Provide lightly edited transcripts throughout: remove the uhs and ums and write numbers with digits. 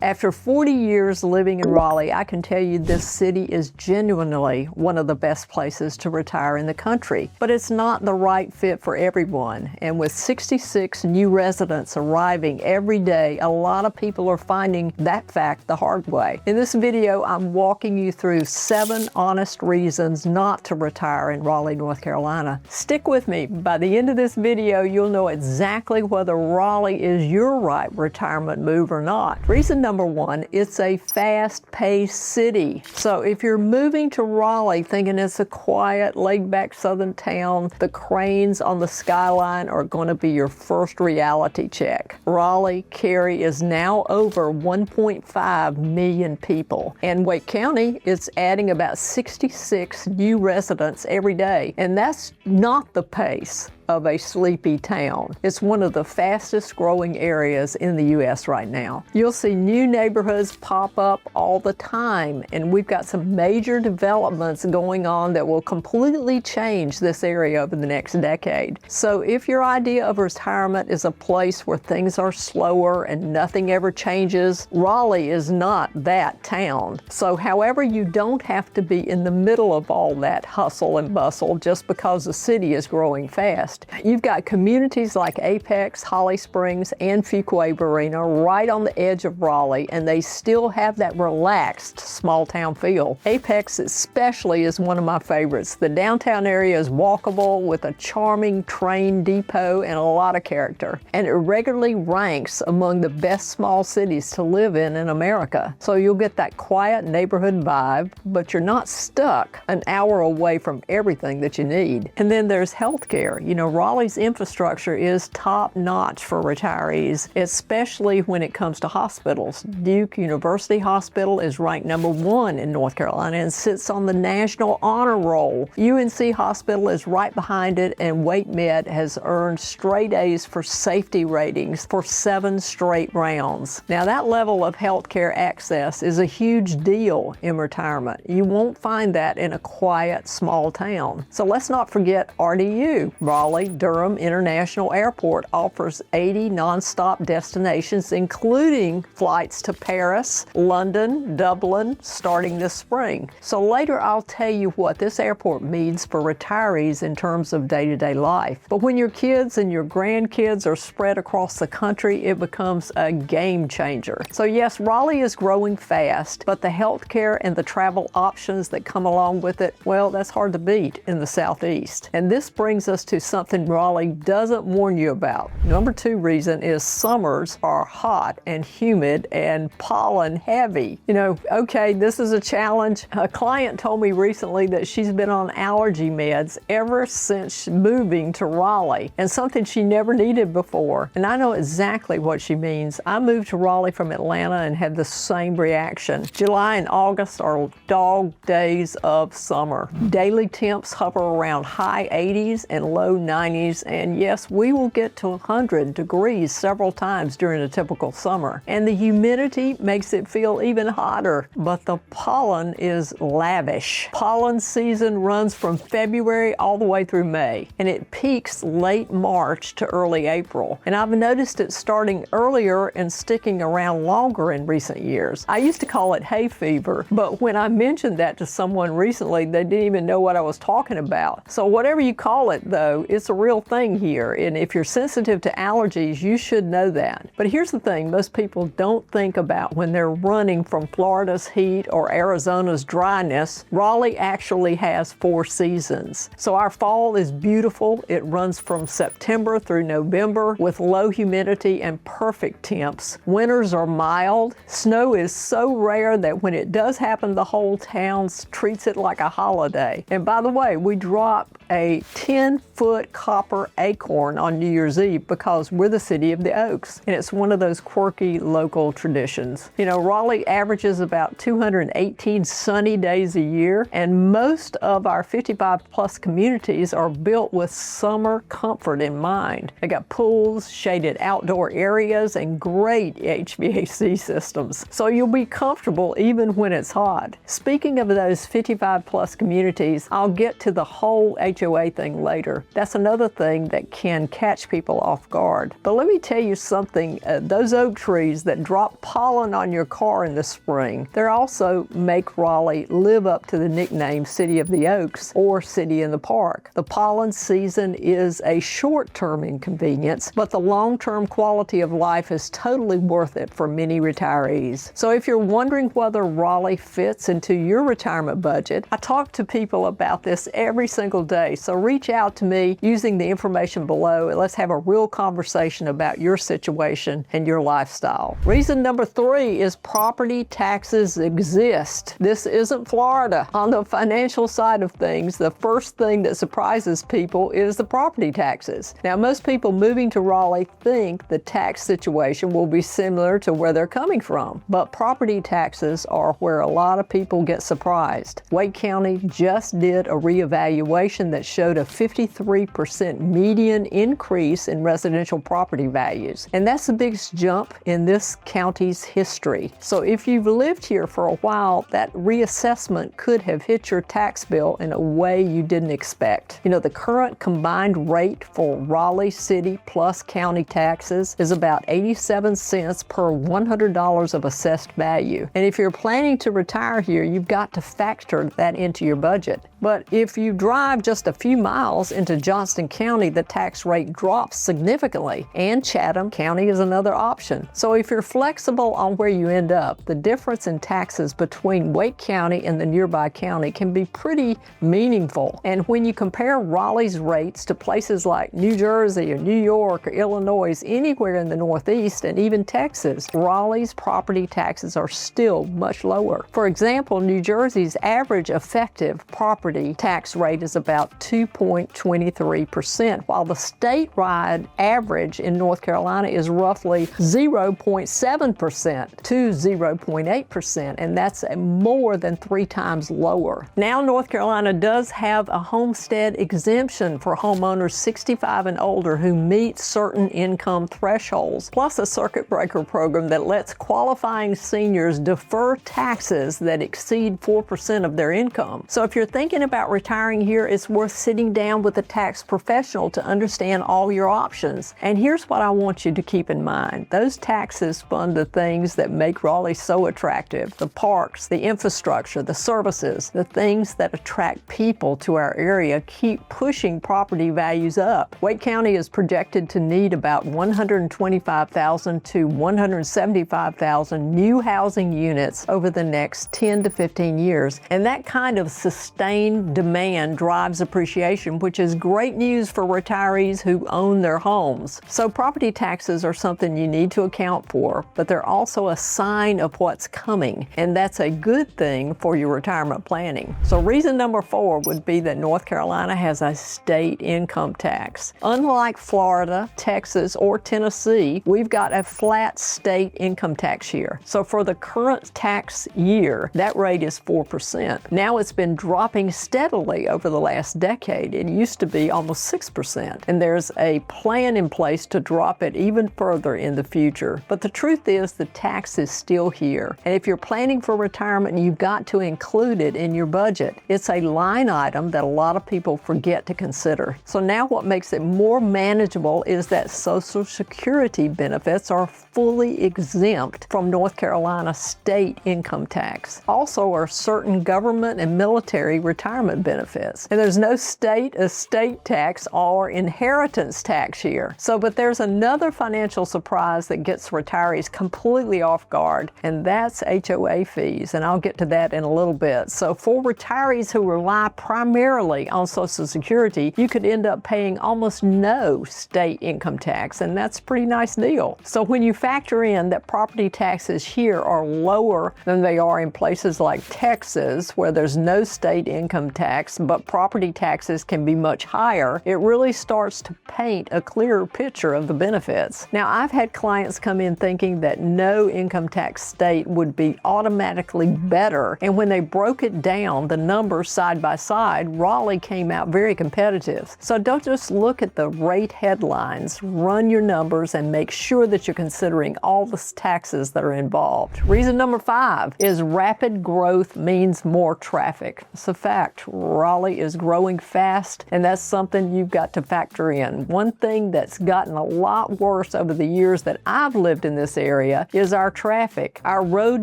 After 40 years living in Raleigh, I can tell you this city is genuinely one of the best places to retire in the country. But it's not the right fit for everyone. And with 66 new residents arriving every day, a lot of people are finding that fact the hard way. In this video, I'm walking you through 7 honest reasons not to retire in Raleigh, North Carolina. Stick with me. By the end of this video, you'll know exactly whether Raleigh is your right retirement move or not. Reason number 1, it's a fast-paced city. So if you're moving to Raleigh thinking it's a quiet, laid-back southern town, the cranes on the skyline are going to be your first reality check. Raleigh, Cary is now over 1.5 million people. And Wake County is adding about 66 new residents every day. And that's not the pace of a sleepy town. It's one of the fastest growing areas in the U.S. right now. You'll see new neighborhoods pop up all the time, and we've got some major developments going on that will completely change this area over the next decade. So if your idea of retirement is a place where things are slower and nothing ever changes, Raleigh is not that town. So however, you don't have to be in the middle of all that hustle and bustle just because the city is growing fast. You've got communities like Apex, Holly Springs, and Fuquay Marina right on the edge of Raleigh, and they still have that relaxed small town feel. Apex especially is one of my favorites. The downtown area is walkable with a charming train depot and a lot of character, and it regularly ranks among the best small cities to live in America. So you'll get that quiet neighborhood vibe, but you're not stuck an hour away from everything that you need. And then there's healthcare. You know, Raleigh's infrastructure is top-notch for retirees, especially when it comes to hospitals. Duke University Hospital is ranked #1 in North Carolina and sits on the National Honor Roll. UNC Hospital is right behind it, and Wake Med has earned straight A's for safety ratings for 7 straight rounds. Now, that level of healthcare access is a huge deal in retirement. You won't find that in a quiet, small town. So let's not forget RDU. Raleigh-Durham International Airport offers 80 nonstop destinations, including flights to Paris, London, Dublin, starting this spring. So later I'll tell you what this airport means for retirees in terms of day-to-day life. But when your kids and your grandkids are spread across the country, it becomes a game changer. So yes, Raleigh is growing fast, but the healthcare and the travel options that come along with it, well, that's hard to beat in the Southeast. And this brings us to something Raleigh doesn't warn you about. Number 2 reason is summers are hot and humid and pollen heavy. You know, okay, this is a challenge. A client told me recently that she's been on allergy meds ever since moving to Raleigh, and something she never needed before. And I know exactly what she means. I moved to Raleigh from Atlanta and had the same reaction. July and August are dog days of summer. Daily temps hover around high 80s and low 90s, and yes, we will get to 100 degrees several times during a typical summer. And the humidity makes it feel even hotter, but the pollen is lavish. Pollen season runs from February all the way through May, and it peaks late March to early April. And I've noticed it starting earlier and sticking around longer in recent years. I used to call it hay fever, but when I mentioned that to someone recently, they didn't even know what I was talking about. So whatever you call it, though, it's a real thing here, and if you're sensitive to allergies, you should know that. But here's the thing most people don't think about when they're running from Florida's heat or Arizona's dryness. Raleigh actually has 4 seasons. So our fall is beautiful. It runs from September through November with low humidity and perfect temps. Winters are mild. Snow is so rare that when it does happen, the whole town treats it like a holiday. And by the way, we drop a 10-foot copper acorn on New Year's Eve because we're the city of the Oaks, and it's one of those quirky local traditions. You know, Raleigh averages about 218 sunny days a year, and most of our 55-plus communities are built with summer comfort in mind. They got pools, shaded outdoor areas, and great HVAC systems, so you'll be comfortable even when it's hot. Speaking of those 55-plus communities, I'll get to the whole HVAC HOA thing later. That's another thing that can catch people off guard. But let me tell you something, those oak trees that drop pollen on your car in the spring, they also make Raleigh live up to the nickname City of the Oaks or City in the Park. The pollen season is a short-term inconvenience, but the long-term quality of life is totally worth it for many retirees. So if you're wondering whether Raleigh fits into your retirement budget, I talk to people about this every single day. So reach out to me using the information below and let's have a real conversation about your situation and your lifestyle. Reason number 3 is property taxes exist. This isn't Florida. On the financial side of things, the first thing that surprises people is the property taxes. Now, most people moving to Raleigh think the tax situation will be similar to where they're coming from, but property taxes are where a lot of people get surprised. Wake County just did a reevaluation that showed a 53% median increase in residential property values, and that's the biggest jump in this county's history. So if you've lived here for a while, that reassessment could have hit your tax bill in a way you didn't expect. You know, the current combined rate for Raleigh City plus county taxes is about 87 cents per $100 of assessed value. And if you're planning to retire here, you've got to factor that into your budget. But if you drive just a few miles into Johnston County, the tax rate drops significantly, and Chatham County is another option. So if you're flexible on where you end up, the difference in taxes between Wake County and the nearby county can be pretty meaningful. And when you compare Raleigh's rates to places like New Jersey or New York or Illinois, anywhere in the Northeast and even Texas, Raleigh's property taxes are still much lower. For example, New Jersey's average effective property tax rate is about 2.23%, while the statewide average in North Carolina is roughly 0.7% to 0.8%, and that's more than 3 times lower. Now, North Carolina does have a homestead exemption for homeowners 65 and older who meet certain income thresholds, plus a circuit breaker program that lets qualifying seniors defer taxes that exceed 4% of their income. So if you're thinking about retiring here, it's worth sitting down with a tax professional to understand all your options. And here's what I want you to keep in mind. Those taxes fund the things that make Raleigh so attractive: the parks, the infrastructure, the services, the things that attract people to our area keep pushing property values up. Wake County is projected to need about 125,000 to 175,000 new housing units over the next 10 to 15 years. And that kind of sustained demand drives appreciation, which is great news for retirees who own their homes. So property taxes are something you need to account for, but they're also a sign of what's coming, and that's a good thing for your retirement planning. So reason number 4 would be that North Carolina has a state income tax. Unlike Florida, Texas, or Tennessee, we've got a flat state income tax here. So for the current tax year, that rate is 4%. Now it's been dropping steadily over the last decade. It used to be almost 6%, and there's a plan in place to drop it even further in the future. But the truth is the tax is still here, and if you're planning for retirement, you've got to include it in your budget. It's a line item that a lot of people forget to consider. So now what makes it more manageable is that Social Security benefits are fully exempt from North Carolina state income tax. Also are certain government and military retirement benefits. And there's no state estate tax or inheritance tax here. But there's another financial surprise that gets retirees completely off guard, and that's HOA fees, and I'll get to that in a little bit. So for retirees who rely primarily on Social Security, you could end up paying almost no state income tax, and that's a pretty nice deal. So when you factor in that property taxes here are lower than they are in places like Texas, where there's no state income tax, but property taxes can be much higher, it really starts to paint a clearer picture of the benefits. Now, I've had clients come in thinking that no income tax state would be automatically better, and when they broke it down, the numbers side by side, Raleigh came out very competitive. So don't just look at the rate headlines, run your numbers and make sure that you're considering all the taxes that are involved. Reason number 5 is rapid growth means more traffic. It's a fact. Raleigh is growing growing fast, and that's something you've got to factor in. One thing that's gotten a lot worse over the years that I've lived in this area is our traffic. Our road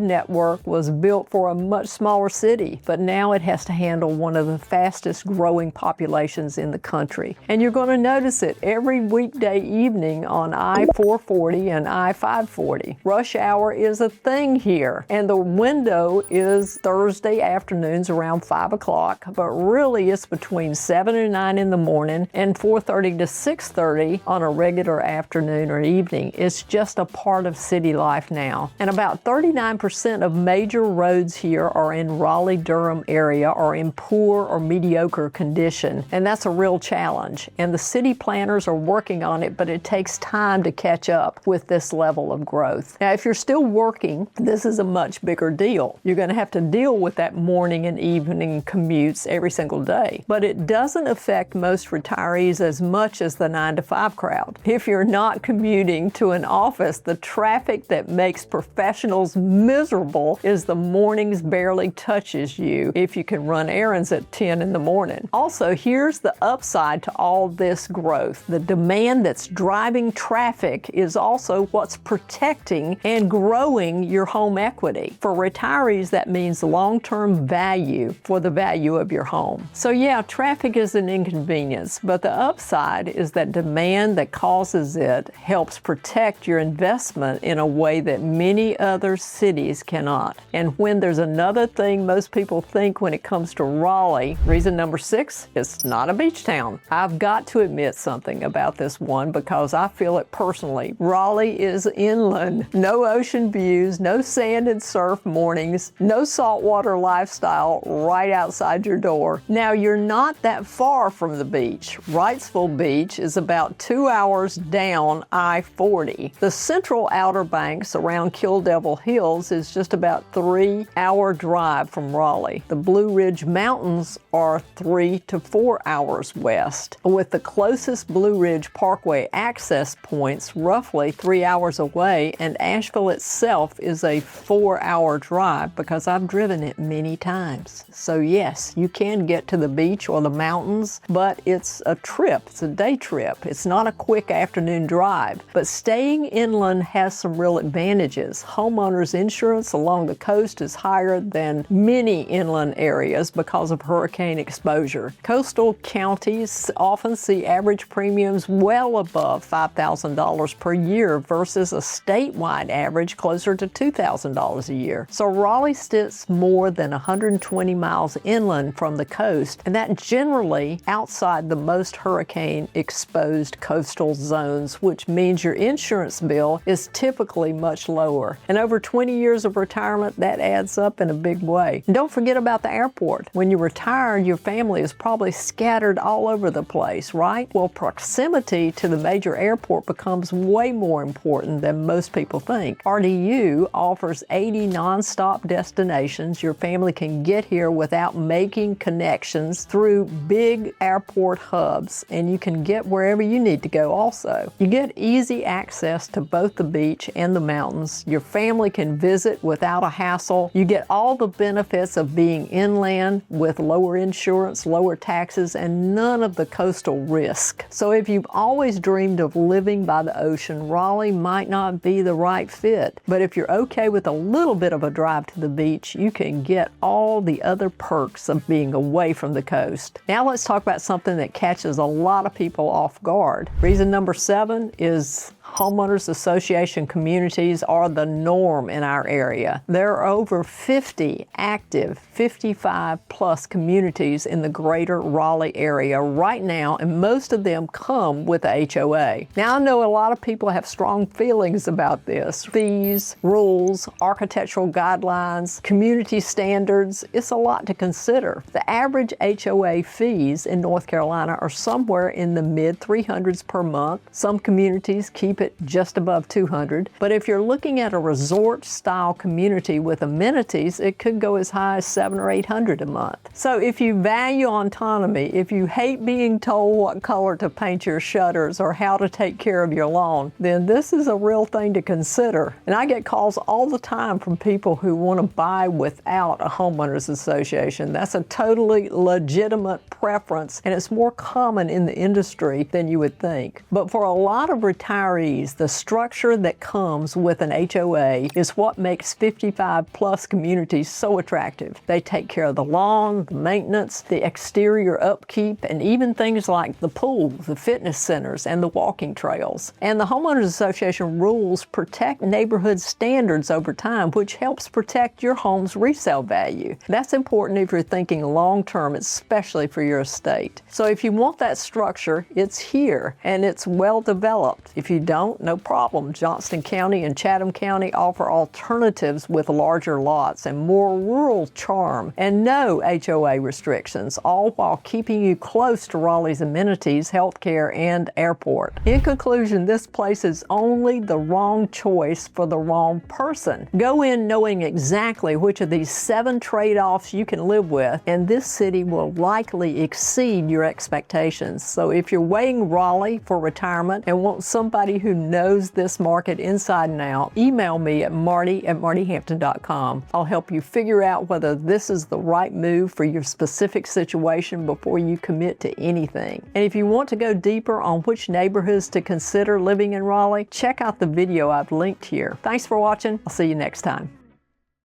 network was built for a much smaller city, but now it has to handle one of the fastest growing populations in the country. And you're going to notice it every weekday evening on I-440 and I-540. Rush hour is a thing here, and the window is Thursday afternoons around 5 o'clock, but really it's between 7 and 9 in the morning and 4:30 to 6:30 on a regular afternoon or evening. It's just a part of city life now. And about 39% of major roads here are in Raleigh-Durham area or in poor or mediocre condition, and that's a real challenge. And the city planners are working on it, but it takes time to catch up with this level of growth. Now, if you're still working, this is a much bigger deal. You're going to have to deal with that morning and evening commutes every single day, but it doesn't affect most retirees as much as the 9 to 5 crowd. If you're not commuting to an office, the traffic that makes professionals miserable is the mornings barely touches you if you can run errands at 10 in the morning. Also, here's the upside to all this growth. The demand that's driving traffic is also what's protecting and growing your home equity. For retirees, that means long-term value for the value of your home. So yeah, traffic is an inconvenience, but the upside is that demand that causes it helps protect your investment in a way that many other cities cannot. And when there's another thing most people think when it comes to Raleigh, reason number 6, it's not a beach town. I've got to admit something about this one because I feel it personally. Raleigh is inland. No ocean views, no sand and surf mornings, no saltwater lifestyle right outside your door. Now, you're not that far from the beach. Wrightsville Beach is about 2 hours down I-40. The central Outer Banks around Kill Devil Hills is just about 3-hour drive from Raleigh. The Blue Ridge Mountains are 3 to 4 hours west, with the closest Blue Ridge Parkway access points roughly 3 hours away, and Asheville itself is a 4-hour drive because I've driven it many times. So yes, you can get to the beach or the mountains, but it's a trip. It's a day trip. It's not a quick afternoon drive, but staying inland has some real advantages. Homeowners insurance along the coast is higher than many inland areas because of hurricane exposure. Coastal counties often see average premiums well above $5,000 per year versus a statewide average closer to $2,000 a year. So Raleigh sits more than 120 miles inland from the coast, and that generally outside the most hurricane exposed coastal zones, which means your insurance bill is typically much lower. And over 20 years of retirement, that adds up in a big way. And don't forget about the airport. When you retire, your family is probably scattered all over the place, right? Well, proximity to the major airport becomes way more important than most people think. RDU offers 80 nonstop destinations. Your family can get here without making connections through big airport hubs, and you can get wherever you need to go also. You get easy access to both the beach and the mountains. Your family can visit without a hassle. You get all the benefits of being inland with lower insurance, lower taxes, and none of the coastal risk. So if you've always dreamed of living by the ocean, Raleigh might not be the right fit. But if you're okay with a little bit of a drive to the beach, you can get all the other perks of being away from the coast. Now let's talk about something that catches a lot of people off guard. Reason number 7 is homeowners association communities are the norm in our area. There are over 50 active 55 plus communities in the greater Raleigh area right now, and most of them come with a HOA. Now, I know a lot of people have strong feelings about this. Fees, rules, architectural guidelines, community standards, it's a lot to consider. The average HOA fees in North Carolina are somewhere in the mid-300s per month. Some communities keep keep it just above 200. But if you're looking at a resort-style community with amenities, it could go as high as 700 or 800 a month. So if you value autonomy, if you hate being told what color to paint your shutters or how to take care of your lawn, then this is a real thing to consider. And I get calls all the time from people who want to buy without a homeowners association. That's a totally legitimate preference, and it's more common in the industry than you would think. But for a lot of retirees, the structure that comes with an HOA is what makes 55-plus communities so attractive. They take care of the lawn, the maintenance, the exterior upkeep, and even things like the pool, the fitness centers, and the walking trails. And the Homeowners Association rules protect neighborhood standards over time, which helps protect your home's resale value. That's important if you're thinking long-term, especially for your estate. So if you want that structure, it's here, and it's well developed. If you don't, no problem. Johnston County and Chatham County offer alternatives with larger lots and more rural charm, and no HOA restrictions, all while keeping you close to Raleigh's amenities, healthcare, and airport. In conclusion, this place is only the wrong choice for the wrong person. Go in knowing exactly which of these 7 trade-offs you can live with, and this city will likely exceed your expectations. So if you're weighing Raleigh for retirement and want somebody who knows this market inside and out, email me at marti@martihampton.com. I'll help you figure out whether this is the right move for your specific situation before you commit to anything. And if you want to go deeper on which neighborhoods to consider living in Raleigh, check out the video I've linked here. Thanks for watching. I'll see you next time.